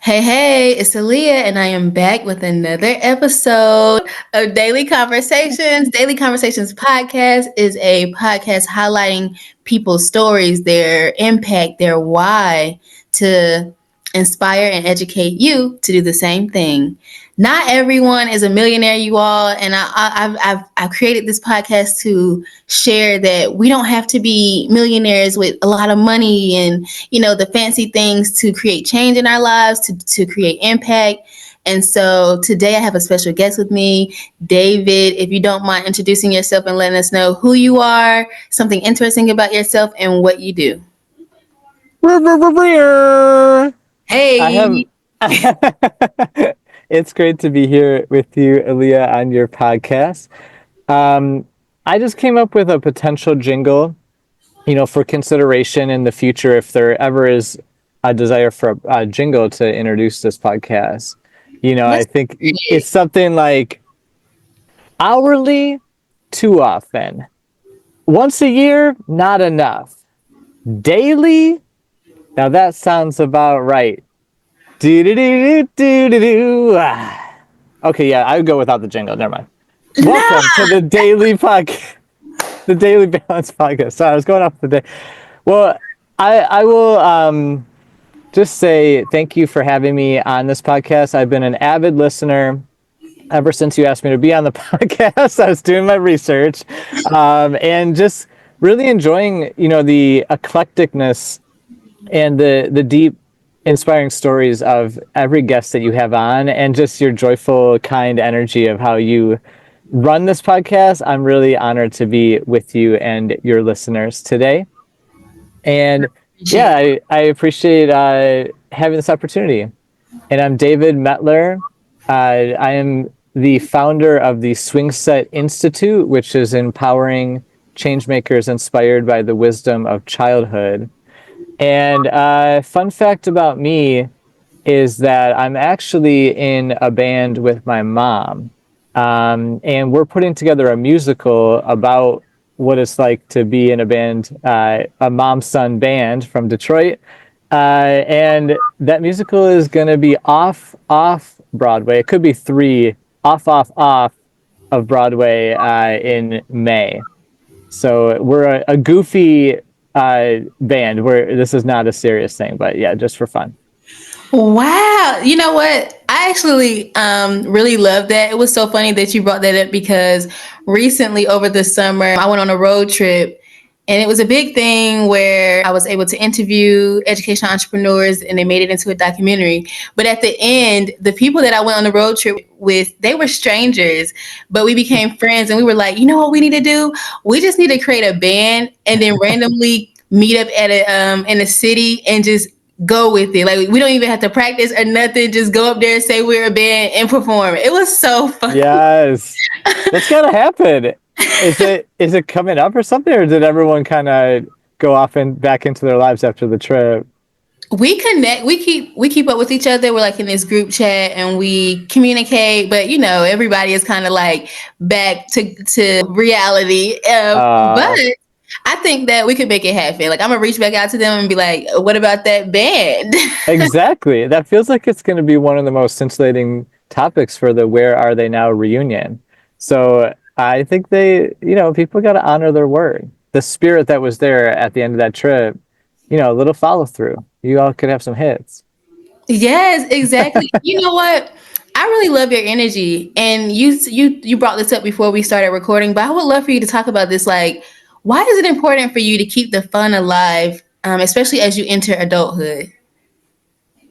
Hey, it's Aaliyah, and I am back with another episode of Daily Conversations. Daily Conversations podcast is a podcast highlighting people's stories, their impact, their why to inspire and educate you to do the same thing. Not everyone is a millionaire, you all, and I've created this podcast to share that we don't have to be millionaires with a lot of money and the fancy things to create change in our lives, to create impact. And so today I have a special guest with me, David. If you don't mind introducing yourself and letting us know who you are, something interesting about yourself, and what you do. I Hey. have. It's great to be here with you, Aaliyah, on your podcast. I just came up with a potential jingle, for consideration in the future if there ever is a desire for a jingle to introduce this podcast. I think it's something like hourly, too often. Once a year, not enough. Daily, now that sounds about right. Do-do-do-do-do-do-do. Okay, yeah, I would go without the jingle. Never mind. Welcome to the Daily Podcast, the Daily Balance Podcast. Sorry, I was going off the day. Well, I will just say thank you for having me on this podcast. I've been an avid listener ever since you asked me to be on the podcast. I was doing my research and just really enjoying, the eclecticness and the deep, inspiring stories of every guest that you have on, and just your joyful, kind energy of how you run this podcast. I'm really honored to be with you and your listeners today. And yeah, I appreciate having this opportunity. And I'm David Metler. I am the founder of the Swing Set Institute, which is empowering changemakers inspired by the wisdom of childhood. And fun fact about me is that I'm actually in a band with my mom. And we're putting together a musical about what it's like to be in a band, a mom-son band from Detroit. And that musical is going to be off Broadway. It could be 3 off of Broadway in May. So we're a goofy band where this is not a serious thing, but yeah, just for fun. Wow. You know what? I actually really love that. It was so funny that you brought that up because recently over the summer, I went on a road trip and it was a big thing where I was able to interview educational entrepreneurs and they made it into a documentary. But at the end, the people that I went on the road trip with, they were strangers, but we became friends and we were like, you know what we need to do? We just need to create a band and then randomly meet up at in a city and just go with it. Like we don't even have to practice or nothing. Just go up there and say we're a band and perform. It was so fun. Yes, that's gotta happen. Is it coming up or something, or did everyone kind of go off and back into their lives after the trip? We connect. We keep up with each other. We're like in this group chat and we communicate. But everybody is kind of like back to reality. But I think that we could make it happen. Like I'm gonna reach back out to them and be like, "What about that band?" Exactly. That feels like it's going to be one of the most scintillating topics for the "Where Are They Now" reunion. So I think people got to honor their word. The spirit that was there at the end of that trip, a little follow through. You all could have some hits. Yes, exactly. You know what? I really love your energy, and you brought this up before we started recording. But I would love for you to talk about this. Like, why is it important for you to keep the fun alive, especially as you enter adulthood?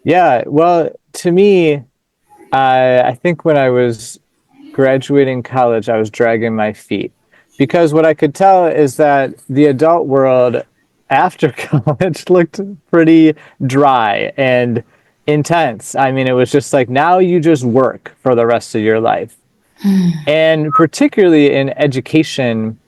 Yeah, well, to me, I think when I was graduating college, I was dragging my feet because what I could tell is that the adult world after college looked pretty dry and intense. I mean, it was just like, now you just work for the rest of your life. And particularly in education,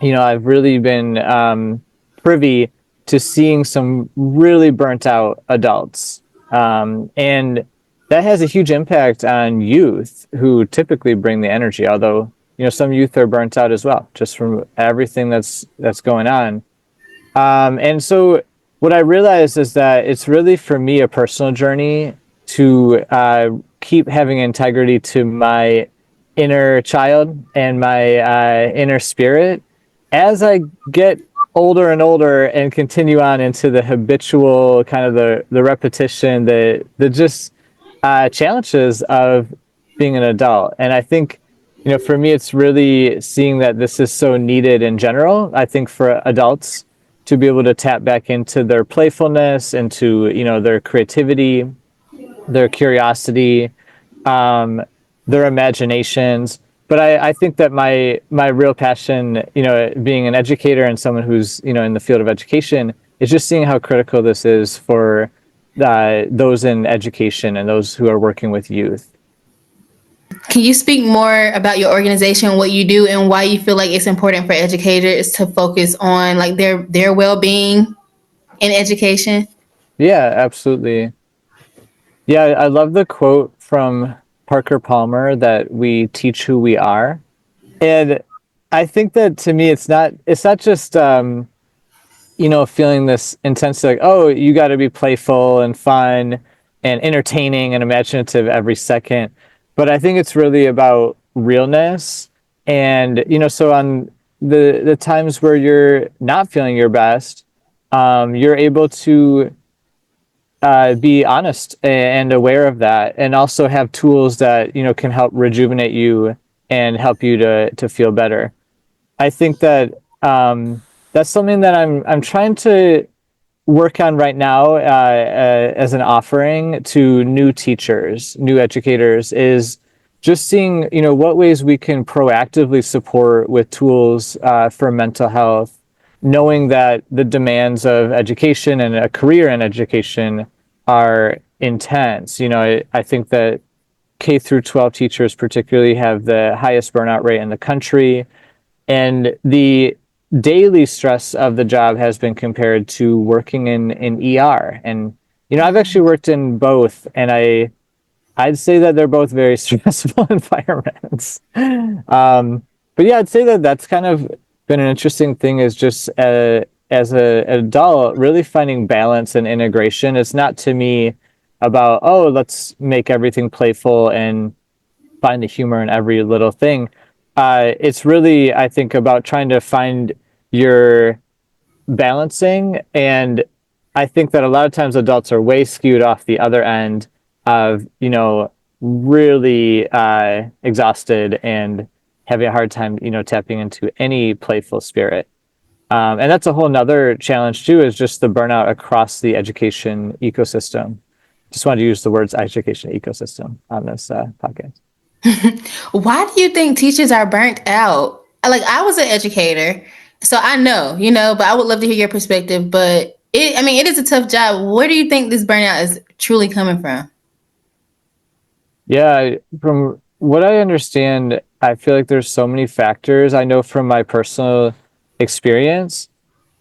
I've really been privy to seeing some really burnt out adults. And that has a huge impact on youth who typically bring the energy, although, some youth are burnt out as well, just from everything that's going on. And so what I realized is that it's really, for me, a personal journey to keep having integrity to my inner child and my inner spirit as I get older and older and continue on into the habitual kind of the repetition, the just challenges of being an adult. And I think, for me, it's really seeing that this is so needed in general. I think for adults to be able to tap back into their playfulness, into, their creativity, their curiosity, their imaginations. But I think that my real passion, being an educator and someone who's, in the field of education, is just seeing how critical this is for those in education and those who are working with youth. Can you speak more about your organization, what you do, and why you feel like it's important for educators to focus on like their well-being in education? Yeah, absolutely. Yeah, I love the quote from Parker Palmer that we teach who we are. And I think that to me it's not just feeling this intense like, oh, you got to be playful and fun and entertaining and imaginative every second. But I think it's really about realness. And, so on the times where you're not feeling your best, you're able to be honest and aware of that, and also have tools that, can help rejuvenate you and help you to feel better. I think that that's something that I'm trying to work on right now as an offering to new teachers, new educators, is just seeing, what ways we can proactively support with tools for mental health, knowing that the demands of education and a career in education are intense. I think that K through 12 teachers particularly have the highest burnout rate in the country, and the daily stress of the job has been compared to working in ER. And I've actually worked in both, and I'd say that they're both very stressful environments. But yeah, I'd say that that's kind of been an interesting thing, is just as an adult really finding balance and integration. It's not to me about, oh, let's make everything playful and find the humor in every little thing. It's really, I think, about trying to find your balancing. And I think that a lot of times adults are way skewed off the other end of, really exhausted and having a hard time, tapping into any playful spirit. And that's a whole nother challenge too, is just the burnout across the education ecosystem. Just wanted to use the words education ecosystem on this podcast. Why do you think teachers are burnt out? Like, I was an educator, so I know, but I would love to hear your perspective. But it is a tough job. Where do you think this burnout is truly coming from? Yeah, from what I understand, I feel like there's so many factors. I know from my personal experience,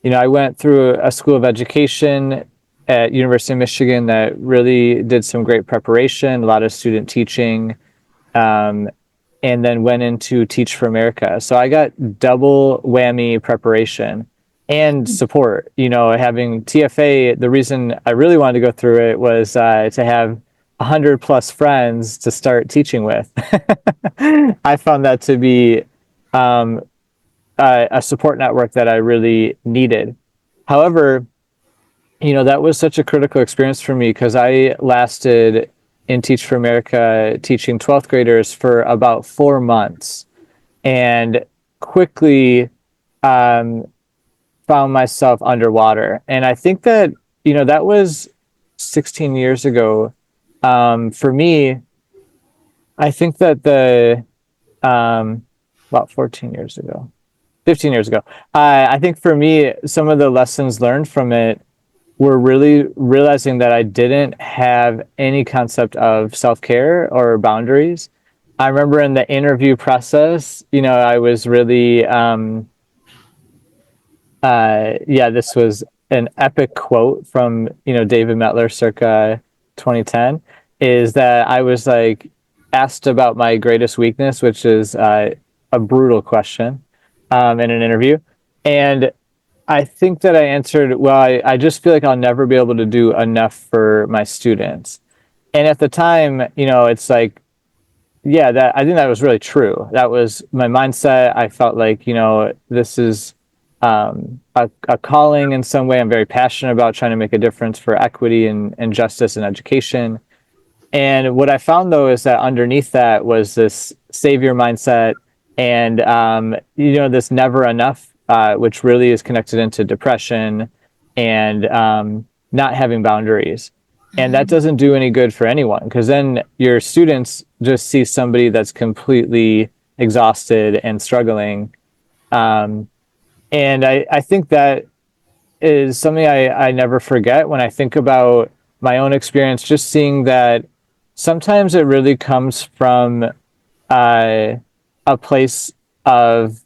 I went through a school of education at University of Michigan that really did some great preparation, a lot of student teaching, and then went into Teach for America. So I got double whammy preparation and support. Having TFA, the reason I really wanted to go through it was to have 100 plus friends to start teaching with. I found that to be a support network that I really needed. However, that was such a critical experience for me, because I lasted in Teach for America teaching 12th graders for about 4 months, and quickly found myself underwater. And I think that, that was 16 years ago. For me, I think that about 14 years ago, 15 years ago, I think for me, some of the lessons learned from it were really realizing that I didn't have any concept of self-care or boundaries. I remember in the interview process, I was really, this was an epic quote from, David Metler circa 2010, is that I was like asked about my greatest weakness, which is a brutal question in an interview. And I think that I answered, well, I just feel like I'll never be able to do enough for my students. And at the time, it's like, yeah, that I think that was really true. That was my mindset. I felt like, this is a calling in some way. I'm very passionate about trying to make a difference for equity and justice in education. And what I found though is that underneath that was this savior mindset and this never enough, which really is connected into depression and not having boundaries. And that doesn't do any good for anyone, because then your students just see somebody that's completely exhausted and struggling. And I think that is something I never forget when I think about my own experience, just seeing that sometimes it really comes from a place of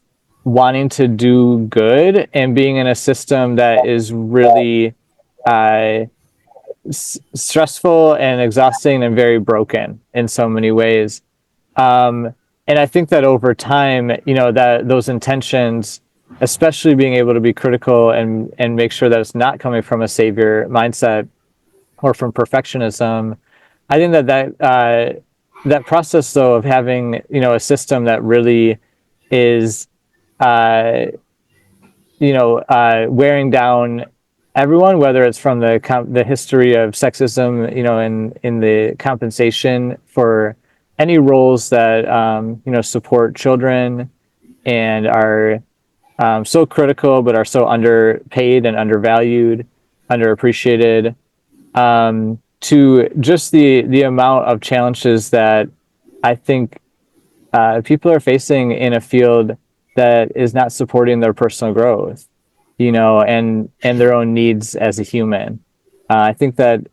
wanting to do good and being in a system that is really stressful and exhausting and very broken in so many ways. And I think that over time, that those intentions, especially being able to be critical and make sure that it's not coming from a savior mindset or from perfectionism, I think that process though of having a system that really is wearing down everyone, whether it's from the history of sexism, in the compensation for any roles that support children and are so critical but are so underpaid and undervalued, underappreciated, to just the amount of challenges that I think people are facing in a field that is not supporting their personal growth, and their own needs as a human. I think that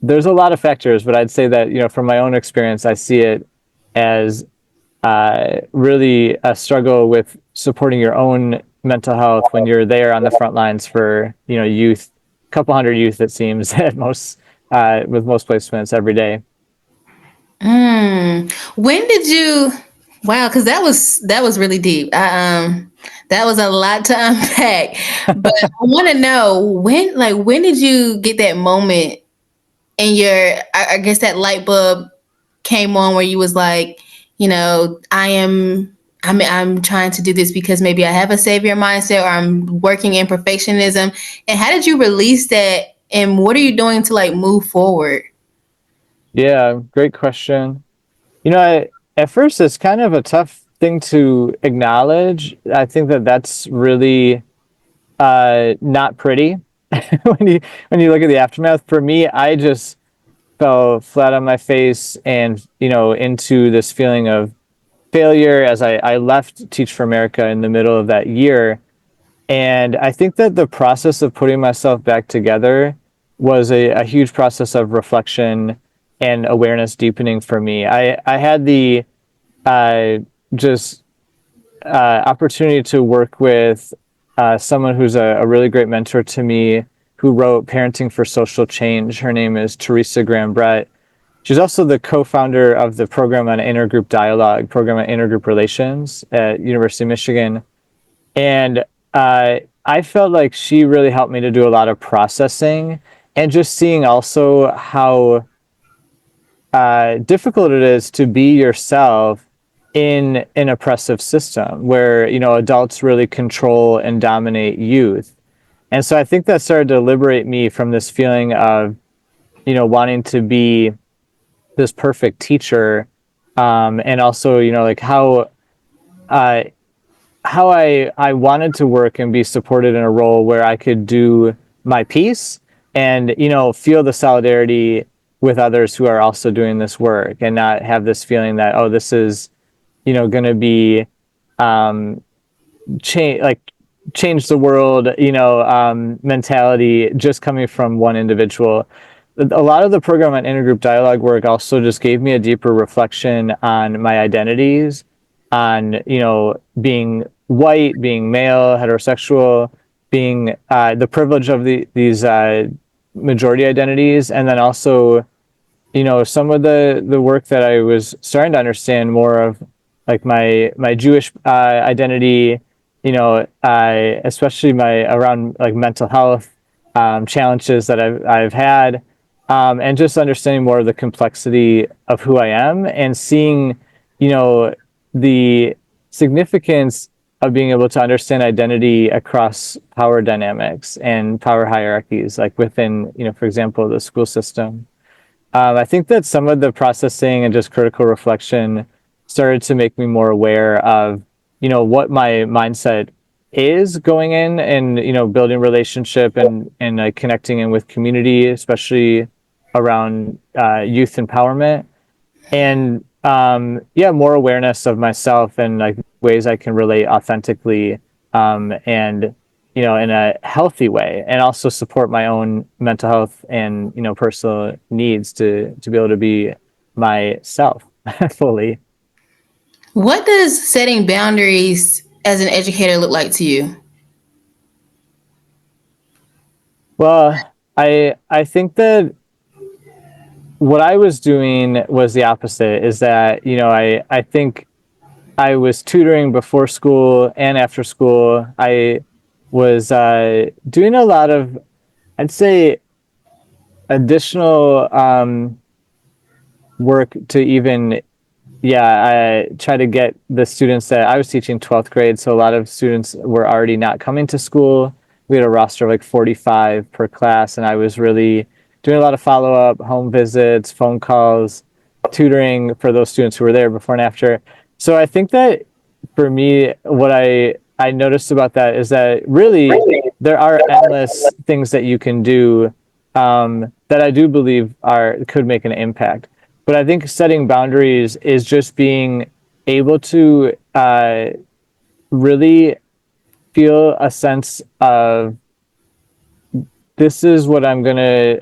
there's a lot of factors, but I'd say that, from my own experience, I see it as really a struggle with supporting your own mental health when you're there on the front lines for, youth, a couple hundred youth, it seems, at most, with most placements every day. When did you? Wow, because that was really deep. That was a lot to unpack. But I want to know when did you get that moment in your? I guess that light bulb came on where you was like, I'm trying to do this because maybe I have a savior mindset or I'm working in perfectionism. And how did you release that? And what are you doing to like move forward? Yeah, great question. At first it's kind of a tough thing to acknowledge. I think that that's really not pretty when you look at the aftermath. For me, I just fell flat on my face and into this feeling of failure as I left Teach for America in the middle of that year. And I think that the process of putting myself back together was a huge process of reflection and awareness deepening for me. I had the uh, just opportunity to work with someone who's a really great mentor to me, who wrote Parenting for Social Change. Her name is Teresa Graham Brett. She's also the co-founder of the program on intergroup dialogue, program on intergroup relations at University of Michigan. And I felt like she really helped me to do a lot of processing and just seeing also how difficult it is to be yourself in an oppressive system where adults really control and dominate youth. And so I think that started to liberate me from this feeling of wanting to be this perfect teacher, and also like uh, how I wanted to work and be supported in a role where I could do my piece and feel the solidarity with others who are also doing this work, and not have this feeling that, oh, this is going to be change the world mentality just coming from one individual. A lot of the program on intergroup dialogue work also just gave me a deeper reflection on my identities, on being white, being male, heterosexual, being the privilege of these majority identities, and then also some of the work that I was starting to understand more of, like my Jewish identity, especially my around like mental health challenges that I've had, and just understanding more of the complexity of who I am and seeing, the significance of being able to understand identity across power dynamics and power hierarchies, like within, for example, the school system. I think that some of the processing and just critical reflection started to make me more aware of, what my mindset is going in and, building relationship and connecting in with community, especially around youth empowerment. And more awareness of myself and like ways I can relate authentically, and in a healthy way, and also support my own mental health and personal needs to be able to be myself fully. What does setting boundaries as an educator look like to you? Well, I think that what I was doing was the opposite. Is that I think I was tutoring before school and after school. I was doing a lot of, I'd say, additional work to even, I try to get the students that I was teaching 12th grade. So a lot of students were already not coming to school. We had a roster of like 45 per class, and I was really doing a lot of follow up, home visits, phone calls, tutoring for those students who were there before and after. So I think that for me, what I noticed about that is that really there are endless things that you can do, that I do believe could make an impact. But I think setting boundaries is just being able to really feel a sense of, this is what I'm gonna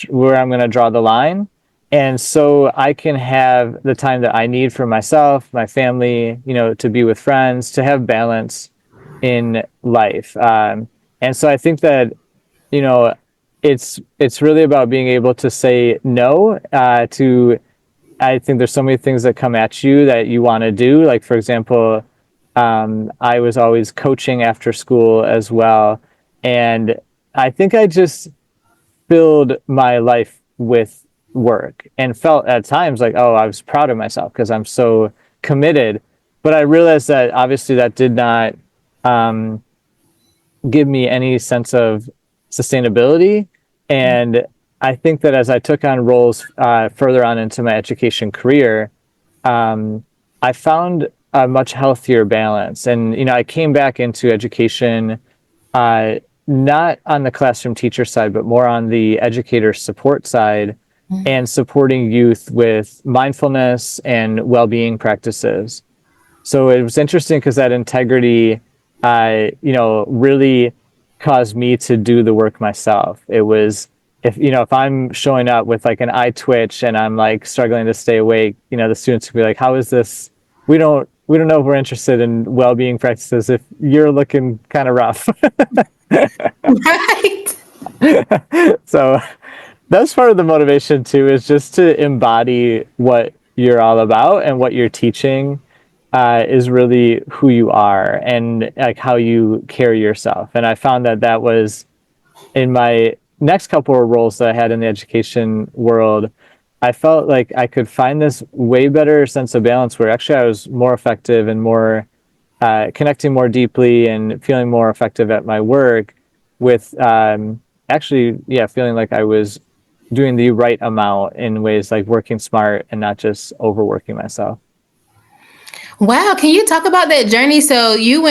where I'm gonna draw the line, and so I can have the time that I need for myself, my family, to be with friends, to have balance in life. And so I think that you know it's really about being able to say no to. I think there's so many things that come at you that you want to do. Like, for example, I was always coaching after school as well. And I think I just filled my life with work and felt at times like, oh, I was proud of myself because I'm so committed. But I realized that obviously that did not give me any sense of sustainability. And I think that as I took on roles further on into my education career, I found a much healthier balance. And, I came back into education, not on the classroom teacher side, but more on the educator support side, and supporting youth with mindfulness and well-being practices. So it was interesting because that integrity, really caused me to do the work myself. It was, if I'm showing up with like an eye twitch and I'm like struggling to stay awake, the students would be like, how is this? We don't know if we're interested in well-being practices if you're looking kind of rough. Right. So that's part of the motivation too, is just to embody what you're all about, and what you're teaching is really who you are and like how you carry yourself. And I found that was in my next couple of roles that I had in the education world. I felt like I could find this way better sense of balance where actually I was more effective and more connecting more deeply and feeling more effective at my work with feeling like I was doing the right amount in ways like working smart and not just overworking myself. Wow. Can you talk about that journey? So you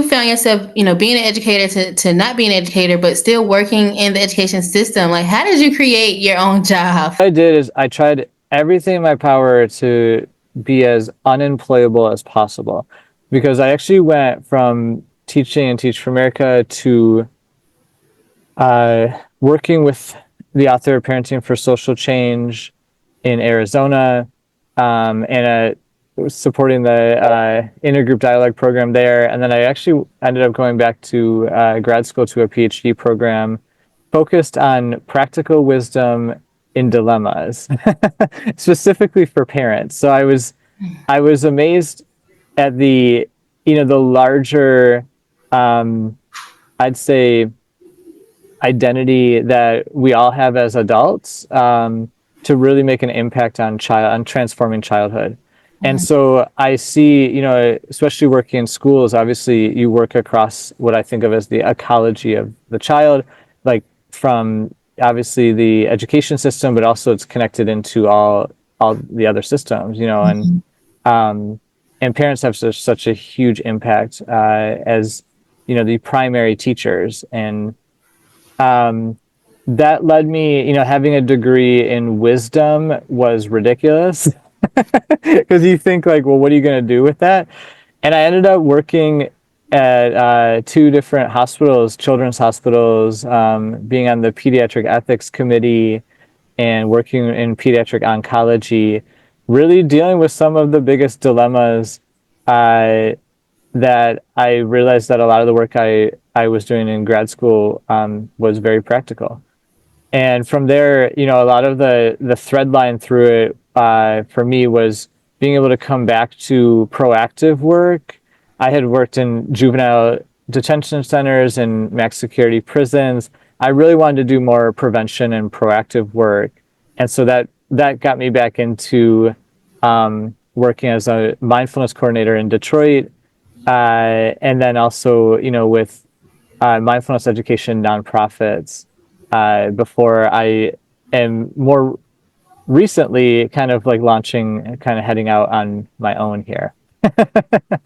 found yourself, being an educator to not being an educator, but still working in the education system. Like, how did you create your own job? What I did is I tried everything in my power to be as unemployable as possible, because I actually went from teaching and Teach for America to working with the author of Parenting for Social Change in Arizona, and supporting the intergroup dialogue program there. And then I actually ended up going back to grad school to a PhD program focused on practical wisdom in dilemmas, specifically for parents. So I was amazed at the larger, I'd say, identity that we all have as adults, to really make an impact on transforming childhood. And so I see, especially working in schools, obviously you work across what I think of as the ecology of the child, like from obviously the education system, but also it's connected into all the other systems, and parents have such a huge impact, as the primary teachers. And that led me, having a degree in wisdom was ridiculous because you think like, well, what are you going to do with that? And I ended up working at two different hospitals, children's hospitals, being on the pediatric ethics committee and working in pediatric oncology, really dealing with some of the biggest dilemmas, that I realized that a lot of the work I was doing in grad school, was very practical. And from there, a lot of the thread line through it, for me, was being able to come back to proactive work. I had worked in juvenile detention centers and max security prisons. I really wanted to do more prevention and proactive work. And so that got me back into, working as a mindfulness coordinator in Detroit, and then also, with mindfulness education nonprofits, before I am more recently kind of like launching, kind of heading out on my own here.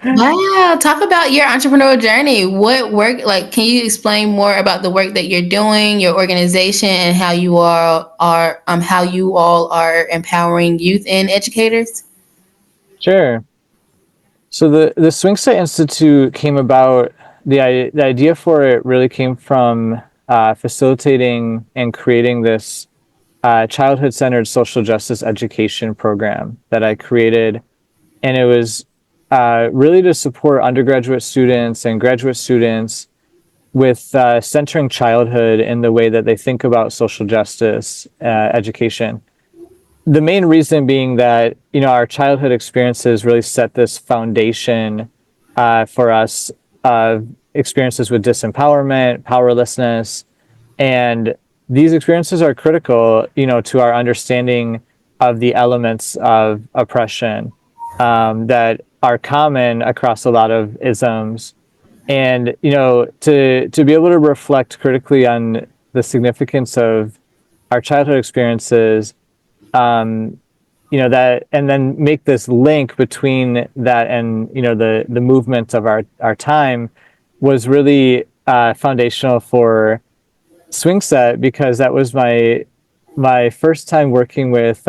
Wow, talk about your entrepreneurial journey. What work, like, can you explain more about the work that you're doing, your organization, and how you how you all are empowering youth and educators? Sure. So the Swing Set Institute came about. The idea for it really came from, facilitating and creating this, childhood-centered social justice education program that I created, and it was, really to support undergraduate students and graduate students with, centering childhood in the way that they think about social justice, education. The main reason being that our childhood experiences really set this foundation, for us, of experiences with disempowerment, powerlessness, and these experiences are critical, to our understanding of the elements of oppression, that are common across a lot of isms. And to be able to reflect critically on the significance of our childhood experiences, that, and then make this link between that and the movement of our time, was really, foundational for Swing Set, because that was my first time working with,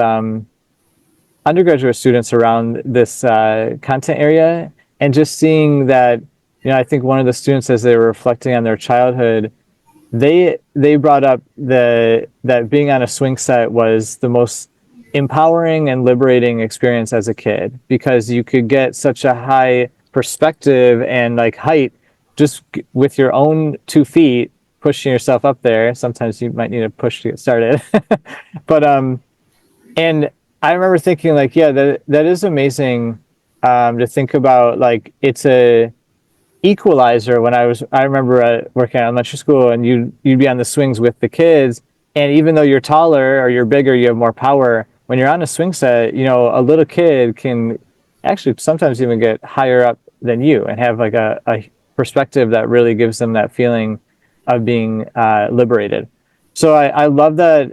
undergraduate students around this, content area, and just seeing that, I think one of the students, as they were reflecting on their childhood, they brought up that being on a swing set was the most empowering and liberating experience as a kid, because you could get such a high perspective and like height just with your own 2 feet pushing yourself up there. Sometimes you might need a push to get started. But and I remember thinking like, yeah, that is amazing, to think about, like it's a equalizer. I remember, working at elementary school, and you'd be on the swings with the kids, and even though you're taller or you're bigger, you have more power. When you're on a swing set, a little kid can actually sometimes even get higher up than you and have like a perspective that really gives them that feeling of being, liberated. So I love that,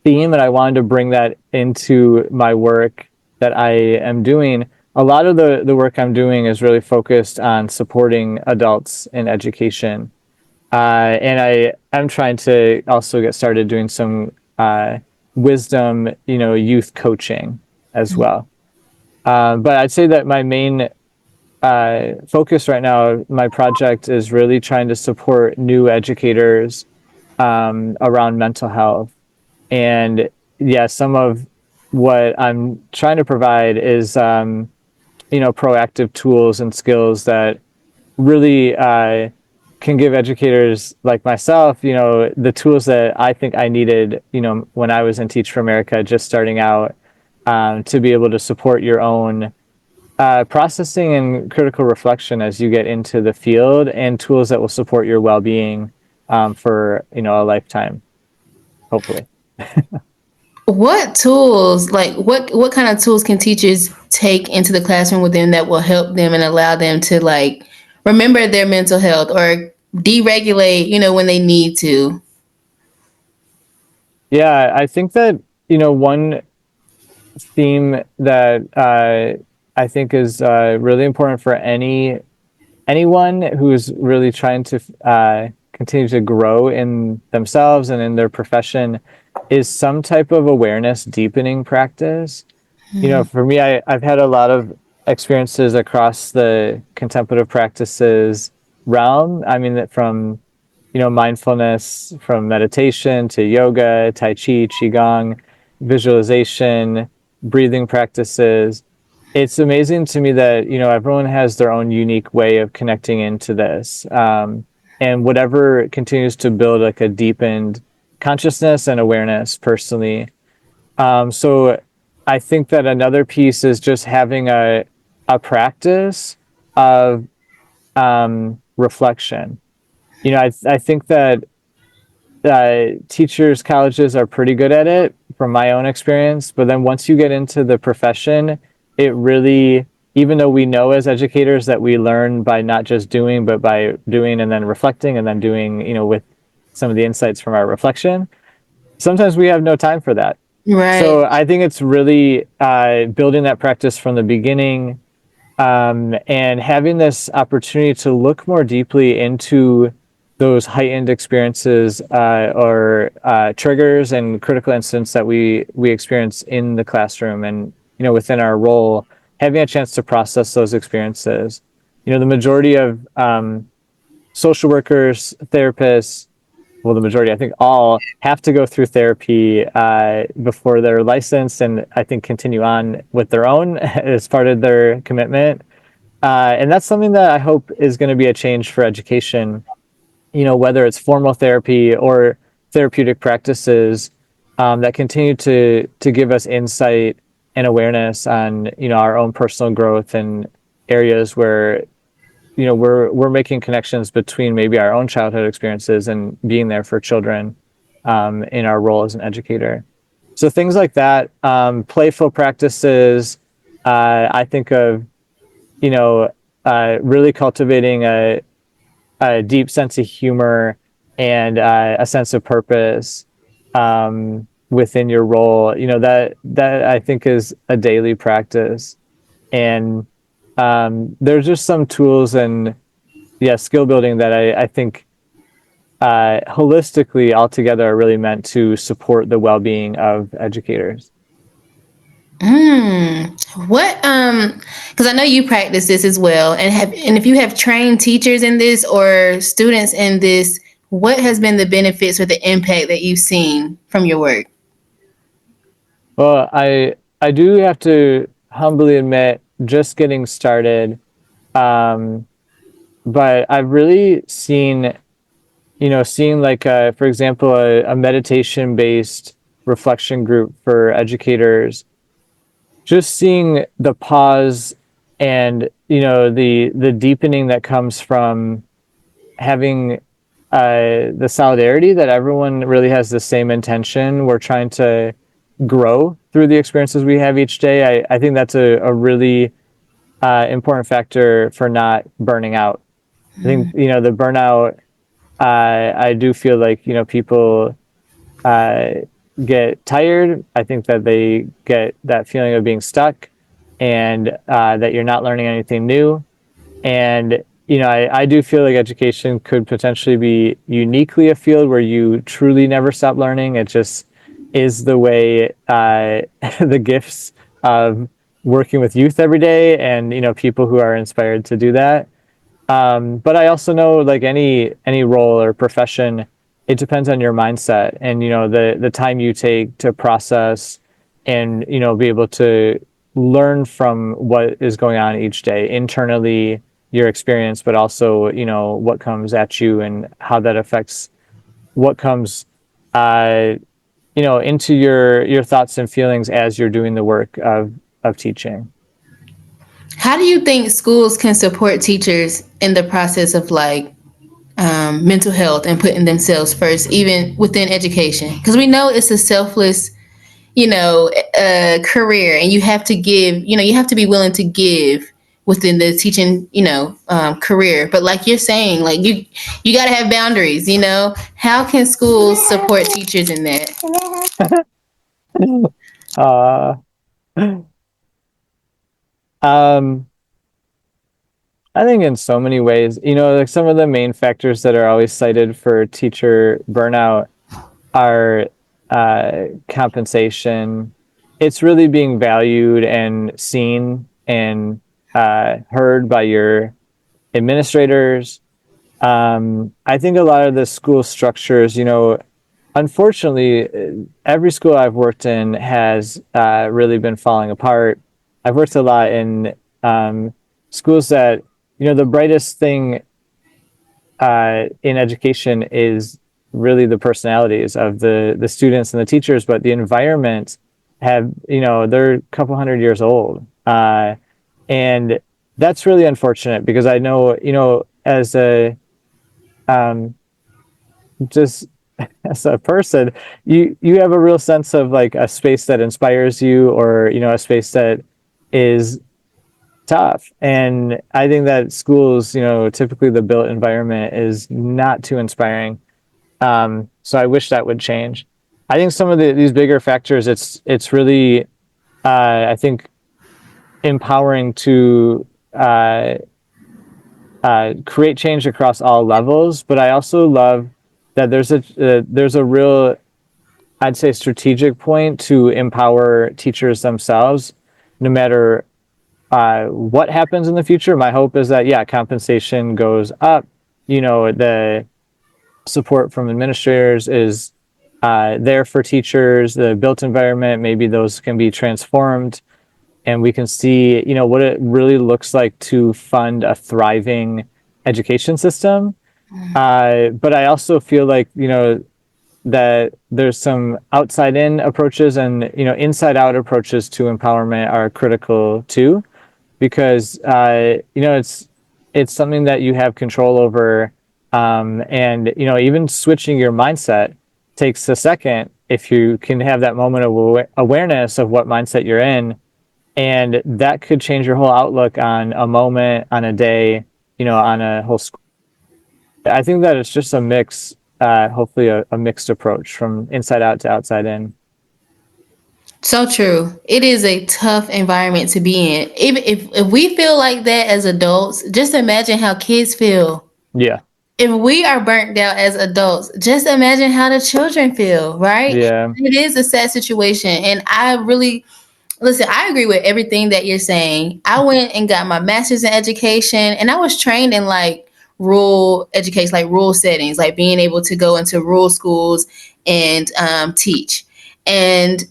theme, and I wanted to bring that into my work that I am doing. A lot of the work I'm doing is really focused on supporting adults in education. And I'm trying to also get started doing some, wisdom, youth coaching as well. But I'd say that my main, focus right now, my project, is really trying to support new educators, around mental health. And yeah, some of what I'm trying to provide is, proactive tools and skills that really, can give educators like myself, the tools that I think I needed, when I was in Teach for America, just starting out, to be able to support your own, processing and critical reflection as you get into the field, and tools that will support your well-being, for a lifetime, hopefully. What tools, like what kind of tools can teachers take into the classroom with them that will help them and allow them to like remember their mental health or deregulate, when they need to? Yeah, I think that one theme that I think is really important for anyone who's really trying to continue to grow in themselves and in their profession is some type of awareness deepening practice. For me, I've had a lot of experiences across the contemplative practices realm. I mean, that from mindfulness, from meditation to yoga, tai chi, qigong, visualization, breathing practices. It's amazing to me that everyone has their own unique way of connecting into this, and whatever continues to build like a deepened consciousness and awareness personally. So I think that another piece is just having a practice of reflection. I think that teachers, colleges are pretty good at it from my own experience. But then once you get into the profession, it really, even though we know as educators that we learn by not just doing, but by doing and then reflecting and then doing, with some of the insights from our reflection, sometimes we have no time for that. Right. So I think it's really building that practice from the beginning, and having this opportunity to look more deeply into those heightened experiences or triggers and critical incidents that we experience in the classroom and within our role, having a chance to process those experiences. The majority of social workers, therapists, well, the majority, I think all, have to go through therapy before they're licensed, and I think continue on with their own as part of their commitment. And that's something that I hope is going to be a change for education, whether it's formal therapy or therapeutic practices that continue to give us insight and awareness on, our own personal growth and areas where we're making connections between maybe our own childhood experiences and being there for children in our role as an educator. So things like that, playful practices. I think of really cultivating a deep sense of humor and a sense of purpose within your role. That I think is a daily practice. And there's just some tools and skill building that I think holistically altogether are really meant to support the well-being of educators. What because I know you practice this as well, and if you have trained teachers in this or students in this, what has been the benefits or the impact that you've seen from your work? Well, I do have to humbly admit, just getting started, but I've really seen like for example a meditation based reflection group for educators, just seeing the pause and the deepening that comes from having the solidarity that everyone really has the same intention. We're trying to grow through the experiences we have each day. I think that's a really important factor for not burning out. I think the burnout, I do feel like people get tired. I think that they get that feeling of being stuck and that you're not learning anything new. And I do feel like education could potentially be uniquely a field where you truly never stop learning. It just is the way the gifts of working with youth every day and people who are inspired to do that. But I also know, like any role or profession, it depends on your mindset and the time you take to process and be able to learn from what is going on each day internally, your experience, but also what comes at you and how that affects what comes into your thoughts and feelings as you're doing the work of teaching. How do you think schools can support teachers in the process of like mental health and putting themselves first, even within education, because we know it's a selfless, career, and you have to give. You have to be willing to give within the teaching, career. But like you're saying, like you got to have boundaries. How can schools support teachers in that? Uh, um, I think in so many ways, like some of the main factors that are always cited for teacher burnout are compensation. It's really being valued and seen and heard by your administrators. I think a lot of the school structures, unfortunately, every school I've worked in has really been falling apart. I've worked a lot in schools that, the brightest thing in education is really the personalities of the students and the teachers, but the environment they're a couple hundred years old. And that's really unfortunate because I know, as a, just as a person, you have a real sense of like a space that inspires you, or a space that is tough. And I think that schools, typically the built environment is not too inspiring. So I wish that would change. I think some of these bigger factors, it's really I think empowering to create change across all levels. But I also love that there's a real, I'd say, strategic point to empower teachers themselves, no matter what happens in the future. My hope is that compensation goes up. The support from administrators is there for teachers. The built environment, maybe those can be transformed, and we can see what it really looks like to fund a thriving education system. But I also feel like that there's some outside in approaches and inside out approaches to empowerment are critical too, because it's something that you have control over, and even switching your mindset takes a second. If you can have that moment of awareness of what mindset you're in, and that could change your whole outlook on a moment, on a day, on a whole school. I think that it's just a mix, hopefully a mixed approach from inside out to outside in. So true. It is a tough environment to be in. Even if we feel like that as adults, just imagine how kids feel. Yeah. If we are burnt out as adults, just imagine how the children feel, right? Yeah. It is a sad situation. And I really, listen, I agree with everything that you're saying. I went and got my master's in education, and I was trained in like rural education, like rural settings, like being able to go into rural schools and teach. And,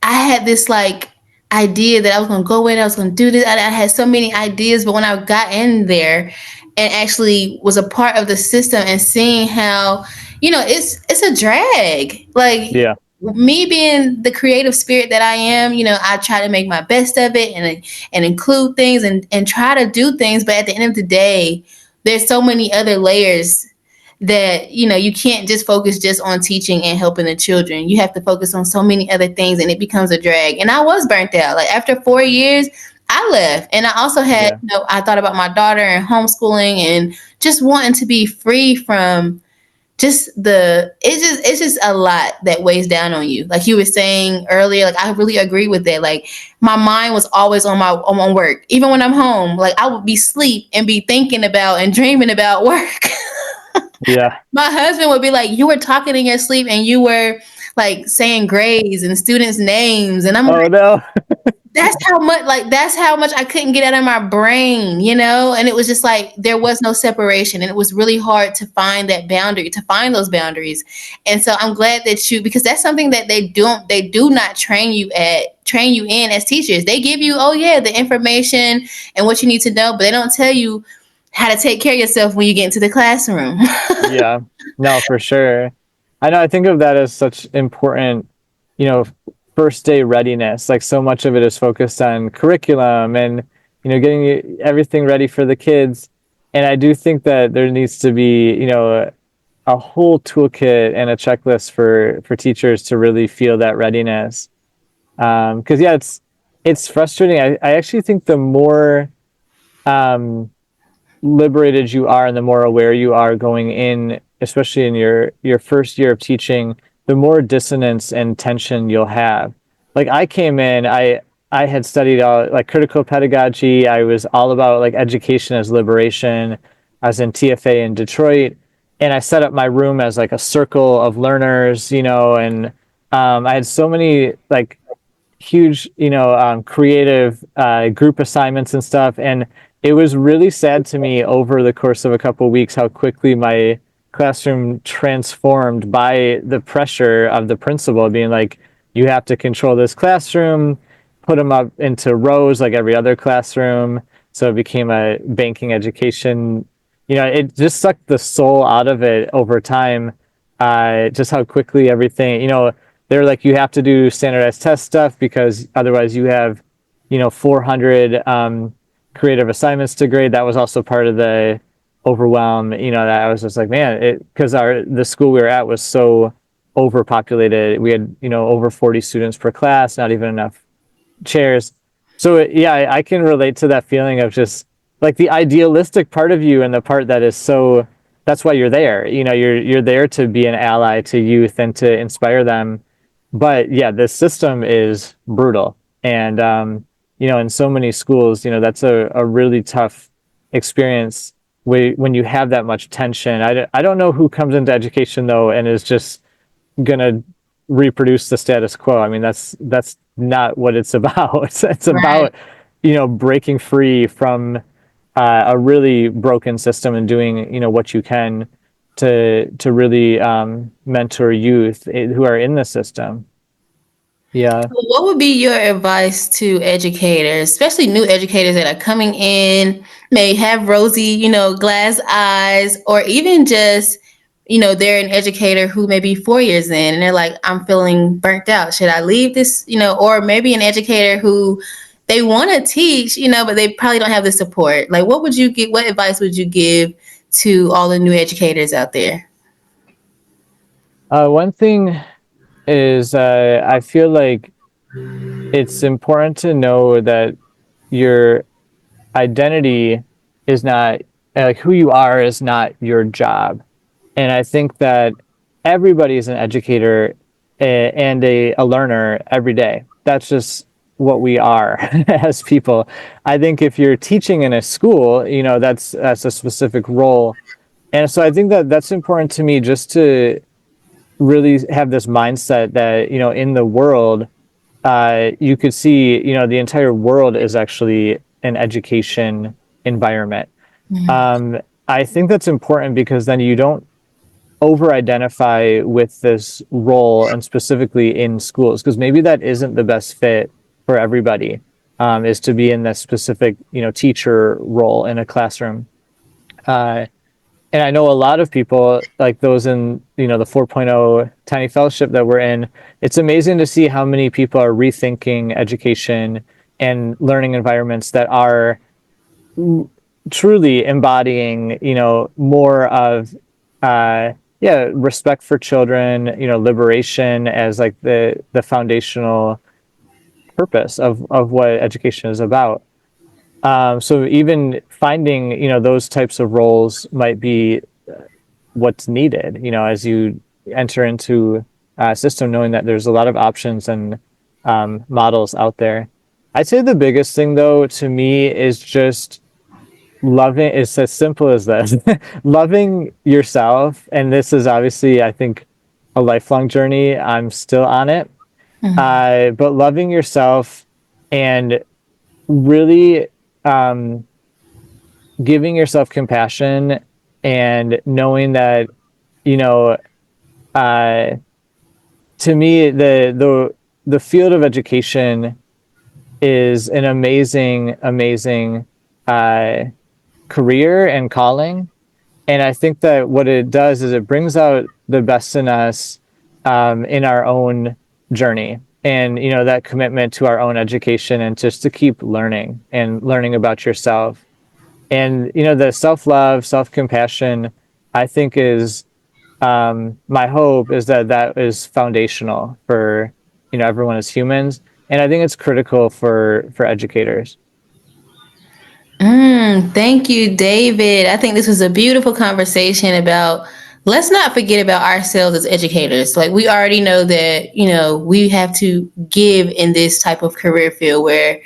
I had this like idea that I was going to go in, I was going to do this. I had so many ideas, but when I got in there and actually was a part of the system and seeing how, it's a drag. Like, Yeah. me being the creative spirit that I am, I try to make my best of it and include things and try to do things. But at the end of the day, there's so many other layers that you can't just focus just on teaching and helping the children. You have to focus on so many other things, and it becomes a drag. And I was burnt out. Like after 4 years, I left. And I also had, I thought about my daughter and homeschooling and just wanting to be free from it's just a lot that weighs down on you. Like you were saying earlier, like I really agree with that. Like my mind was always on work. Even when I'm home, like I would be asleep and be thinking about and dreaming about work. Yeah. My husband would be like, you were talking in your sleep and you were like saying grades and students' names. And I'm like, no. that's how much I couldn't get out of my brain, And it was just like, there was no separation. And it was really hard to find that boundary, to find those boundaries. And so I'm glad that because that's something that they do not train you in as teachers. They give you, the information and what you need to know, but they don't tell you how to take care of yourself when you get into the classroom. Yeah, no, for sure. I think of that as such important, first day readiness. Like so much of it is focused on curriculum and, getting everything ready for the kids. And I do think that there needs to be, a whole toolkit and a checklist for teachers to really feel that readiness. Because yeah, it's frustrating. I actually think the more um, liberated you are and the more aware you are going in, especially in your first year of teaching, the more dissonance and tension you'll have. Like I came in, I had studied like critical pedagogy. I was all about like education as liberation. I was in TFA in Detroit, and I set up my room as like a circle of learners, and I had so many like huge, creative group assignments and stuff. And it was really sad to me over the course of a couple of weeks how quickly my classroom transformed by the pressure of the principal being like, you have to control this classroom, put them up into rows like every other classroom. So it became a banking education. It just sucked the soul out of it over time. Just how quickly everything, they're like, you have to do standardized test stuff because otherwise you have 400 creative assignments to grade. That was also part of the overwhelm, that I was just like, man, because the school we were at was so overpopulated. We had over 40 students per class, not even enough chairs. So yeah, I can relate to that feeling of just like the idealistic part of you and the part that is so, that's why you're there. You're there to be an ally to youth and to inspire them. But yeah, this system is brutal. And in so many schools, that's a really tough experience when you have that much tension. I don't know who comes into education though and is just gonna reproduce the status quo. I mean, that's not what it's about. It's Right. about breaking free from a really broken system and doing what you can to really mentor youth who are in the system. Yeah. Well, what would be your advice to educators, especially new educators that are coming in, may have rosy, glass eyes, or even just, they're an educator who may be 4 years in and they're like, I'm feeling burnt out. Should I leave this, or maybe an educator who they want to teach, but they probably don't have the support. Like, what advice would you give to all the new educators out there? One thing is I feel like it's important to know that your identity is not like who you are is not your job. And I think that everybody is an educator and a learner every day. That's just what we are as people. I think if you're teaching in a school, that's a specific role. And so I think that that's important to me just to really have this mindset that, in the world, you could see, the entire world is actually an education environment. I think that's important because then you don't over identify with this role and specifically in schools, because maybe that isn't the best fit for everybody, is to be in this specific, teacher role in a classroom. And I know a lot of people like those in, the 4.0 Tiny Fellowship that we're in. It's amazing to see how many people are rethinking education and learning environments that are truly embodying, more of, respect for children, liberation as like the foundational purpose of what education is about. So even finding, those types of roles might be what's needed, as you enter into a system, knowing that there's a lot of options and models out there. I'd say the biggest thing though, to me, is just loving, it's as simple as this, loving yourself. And this is obviously, I think, a lifelong journey. I'm still on it. But loving yourself and really giving yourself compassion and knowing that, you know, uh, to me, the field of education is an amazing career and calling. And I think that what it does is it brings out the best in us in our own journey, and that commitment to our own education and just to keep learning and learning about yourself. And the self-love, self-compassion, I think is my hope is that is foundational for everyone as humans, and I think it's critical for educators. Thank you, David. I think this was a beautiful conversation about let's not forget about ourselves as educators. Like we already know that, we have to give in this type of career field where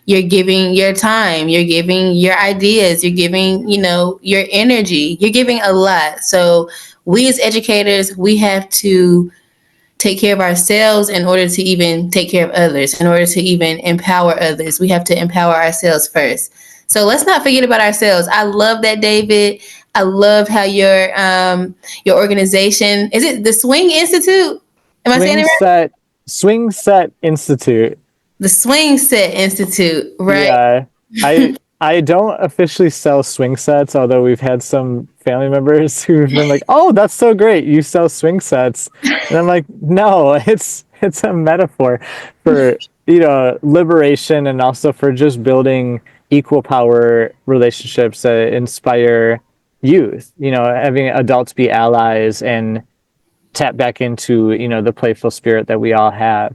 you're giving your time, you're giving your ideas, you're giving, your energy, you're giving a lot. So we as educators, we have to take care of ourselves in order to even take care of others, in order to even empower others. We have to empower ourselves first. So let's not forget about ourselves. I love that, David. I love how your organization, is it the Swing Institute? Am I saying Swing it right? Set Swing Set Institute. The Swing Set Institute, right? Yeah, I don't officially sell swing sets, although we've had some family members who've been like, "Oh, that's so great! You sell swing sets," and I'm like, "No, it's a metaphor for liberation and also for just building equal power relationships that inspire youth. Having adults be allies and tap back into the playful spirit that we all have."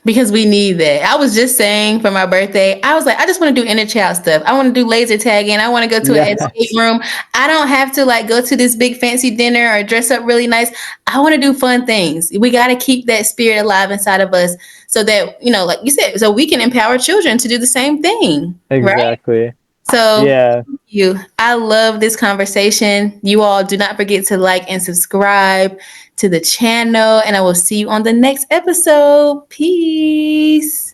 Because we need that. I was just saying for my birthday, I was like, I just want to do inner child stuff. I want to do laser tagging. I want to go to an escape Yes, room. I don't have to like go to this big fancy dinner or dress up really nice. I want to do fun things. We got to keep that spirit alive inside of us so that, like you said, so we can empower children to do the same thing. Right. exactly. So Yeah. thank you. I love this conversation. You all do not forget to like and subscribe to the channel, and I will see you on the next episode. Peace.